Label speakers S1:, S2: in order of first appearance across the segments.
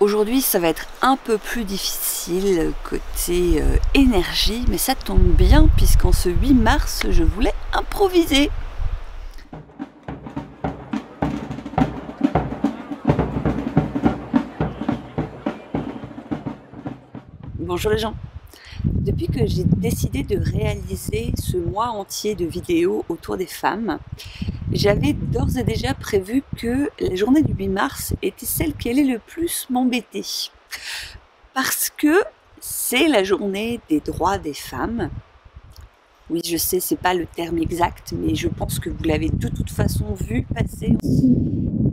S1: Aujourd'hui, ça va être un peu plus difficile côté énergie, mais ça tombe bien puisqu'en ce 8 mars, je voulais improviser. Bonjour les gens. Depuis que j'ai décidé de réaliser ce mois entier de vidéos autour des femmes, j'avais d'ores et déjà prévu que la journée du 8 mars était celle qui allait le plus m'embêter. Parce que c'est la journée des droits des femmes. Oui, je sais, c'est pas le terme exact, mais je pense que vous l'avez de toute façon vu passer.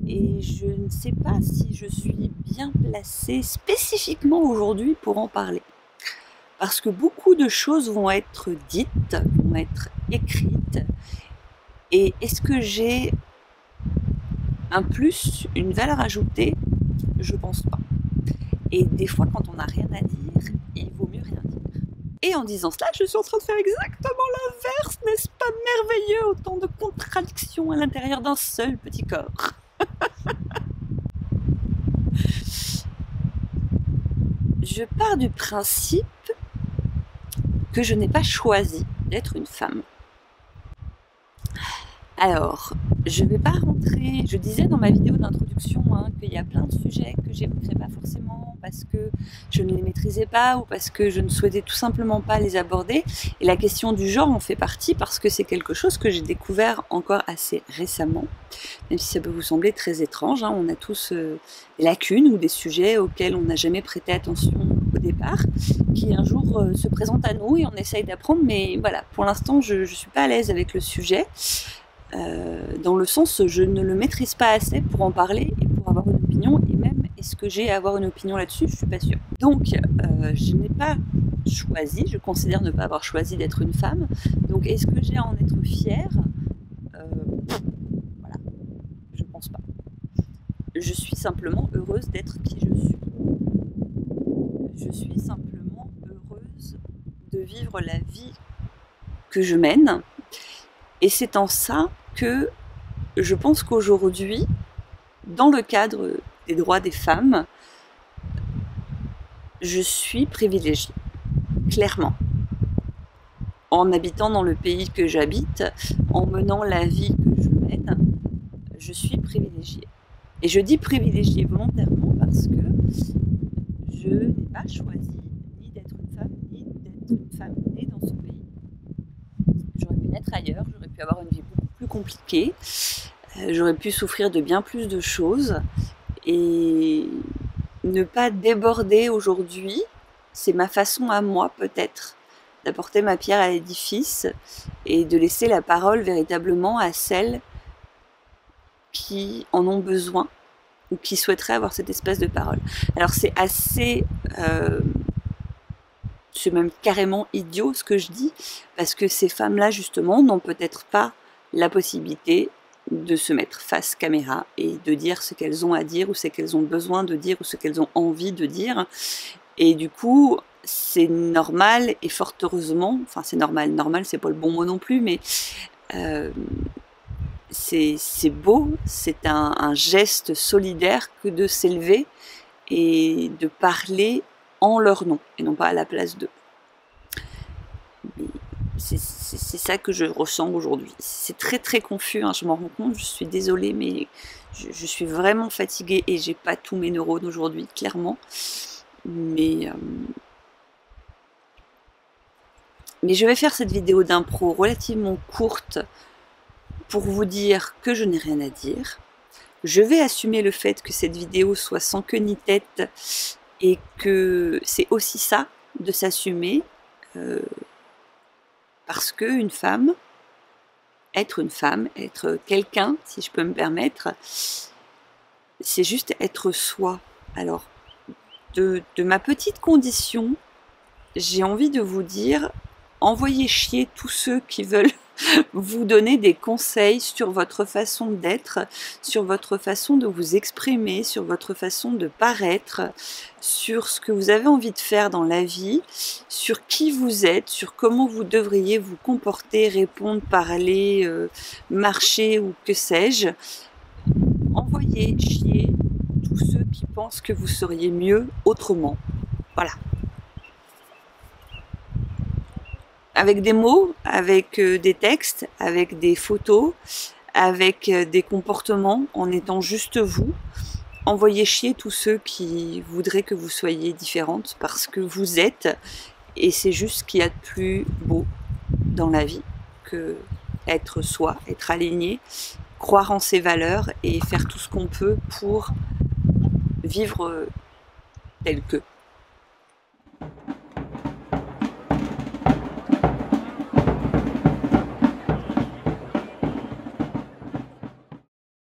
S1: Et je ne sais pas si je suis bien placée spécifiquement aujourd'hui pour en parler. Parce que beaucoup de choses vont être dites, vont être écrites. Et est-ce que j'ai un plus, une valeur ajoutée? Je pense pas. Et des fois, quand on n'a rien à dire, il vaut mieux rien dire. Et en disant cela, je suis en train de faire exactement l'inverse, n'est-ce pas merveilleux? Autant de contradictions à l'intérieur d'un seul petit corps. Je pars du principe que je n'ai pas choisi d'être une femme. Alors, je ne vais pas rentrer, je disais dans ma vidéo d'introduction qu'il y a plein de sujets que j'évoquerai pas forcément parce que je ne les maîtrisais pas ou parce que je ne souhaitais tout simplement pas les aborder. Et la question du genre en fait partie parce que c'est quelque chose que j'ai découvert encore assez récemment, même si ça peut vous sembler très étrange. On a tous des lacunes ou des sujets auxquels on n'a jamais prêté attention au départ, qui un jour se présentent à nous et on essaye d'apprendre, mais voilà, pour l'instant je ne suis pas à l'aise avec le sujet. Dans le sens je ne le maîtrise pas assez pour en parler et pour avoir une opinion, et même est-ce que j'ai à avoir une opinion là-dessus, je suis pas sûre. Donc je n'ai pas choisi, je considère ne pas avoir choisi d'être une femme, donc est-ce que j'ai à en être fière? Voilà, je pense pas. Je suis simplement heureuse d'être qui je suis. Je suis simplement heureuse de vivre la vie que je mène. Et c'est en ça que je pense qu'aujourd'hui, dans le cadre des droits des femmes, je suis privilégiée, clairement. En habitant dans le pays que j'habite, en menant la vie que je mène, je suis privilégiée. Et je dis privilégiée volontairement parce que je n'ai pas choisi ni d'être une femme, ni d'être une femme née dans ce pays. J'aurais pu naître ailleurs, j'aurais pu avoir une vie beaucoup plus compliquée, j'aurais pu souffrir de bien plus de choses, et ne pas déborder aujourd'hui, c'est ma façon à moi peut-être d'apporter ma pierre à l'édifice et de laisser la parole véritablement à celles qui en ont besoin ou qui souhaiteraient avoir cette espèce de parole. Alors c'est assez... c'est même carrément idiot ce que je dis, parce que ces femmes-là, justement, n'ont peut-être pas la possibilité de se mettre face caméra et de dire ce qu'elles ont à dire, ou ce qu'elles ont besoin de dire, ou ce qu'elles ont envie de dire. Et du coup, c'est normal, et fort heureusement, enfin c'est normal, c'est pas le bon mot non plus, mais c'est beau, c'est un geste solidaire que de s'élever et de parler en leur nom, et non pas à la place d'eux. C'est ça que je ressens aujourd'hui. C'est très très confus, je m'en rends compte, je suis désolée, mais je suis vraiment fatiguée et j'ai pas tous mes neurones aujourd'hui, clairement. Mais je vais faire cette vidéo d'impro relativement courte pour vous dire que je n'ai rien à dire. Je vais assumer le fait que cette vidéo soit sans queue ni tête, et que c'est aussi ça, de s'assumer, parce qu'une femme, être quelqu'un, si je peux me permettre, c'est juste être soi. Alors, de ma petite condition, j'ai envie de vous dire, envoyez chier tous ceux qui veulent vous donner des conseils sur votre façon d'être, sur votre façon de vous exprimer, sur votre façon de paraître, sur ce que vous avez envie de faire dans la vie, sur qui vous êtes, sur comment vous devriez vous comporter, répondre, parler, marcher ou que sais-je. Envoyez chier tous ceux qui pensent que vous seriez mieux autrement. Voilà. Avec des mots, avec des textes, avec des photos, avec des comportements, en étant juste vous. Envoyez chier tous ceux qui voudraient que vous soyez différente, parce que vous êtes, et c'est juste ce qu'il y a de plus beau dans la vie que être soi, être aligné, croire en ses valeurs et faire tout ce qu'on peut pour vivre tel que.